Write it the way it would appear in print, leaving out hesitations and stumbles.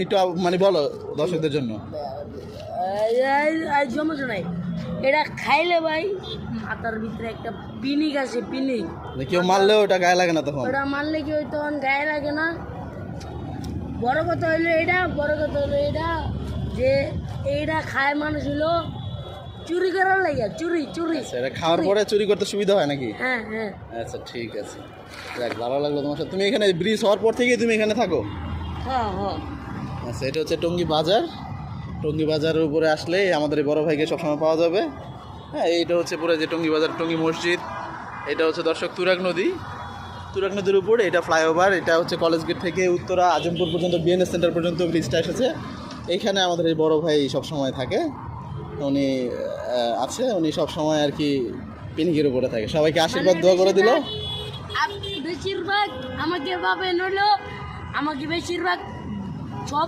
একটু মানে বলো দর্শকদের জন্য। সমস্যা নাই, এটা খাইলে ভাই মাথার ভিতরে একটা পিনিক আছে, পিনিক। কেউ মারলেও ওটা গায়ে লাগে না তখন? ওটা মারলে কি ওই তখন গায়ে লাগে না। বড় কথা হইলো এটা যে এইটা খায় মানুষ হলো চুরি করার লাগে, চুরি। আচ্ছা, এটা খাওয়ার পরে চুরি করতে সুবিধা হয় নাকি? হ্যাঁ। আচ্ছা ঠিক আছে, দেখ ভালো লাগলো তোমার সাথে। তুমি এখানে ব্রিজ হওয়ার পর থেকেই তুমি এখানে থাকো? হ্যাঁ। আচ্ছা, এটা হচ্ছে টঙ্গী বাজার। টঙ্গী বাজারের উপরে আসলে আমাদের এই বড় ভাইকে সবসময় পাওয়া যাবে। হ্যাঁ, এইটা হচ্ছে পুরো যে টঙ্গী বাজার, টঙ্গী মসজিদ। এটা হচ্ছে দর্শক তুরাগ নদীর উপরে এটা ফ্লাইওভার। এটা হচ্ছে কলেজ গেট থেকে উত্তরা আজমপুর পর্যন্ত, বিএনএস সেন্টার পর্যন্ত ব্রিজটা এসেছে। এইখানে আমাদের এই বড় ভাই সবসময় থাকে, উনি আছে, উনি সবসময় আর কি পিনিকের উপরে থাকে। সবাইকে আশীর্বাদ দোয়া করে দিল। বেশিরভাগ আমাকে পাবেন হলো, আমাকে বেশিরভাগ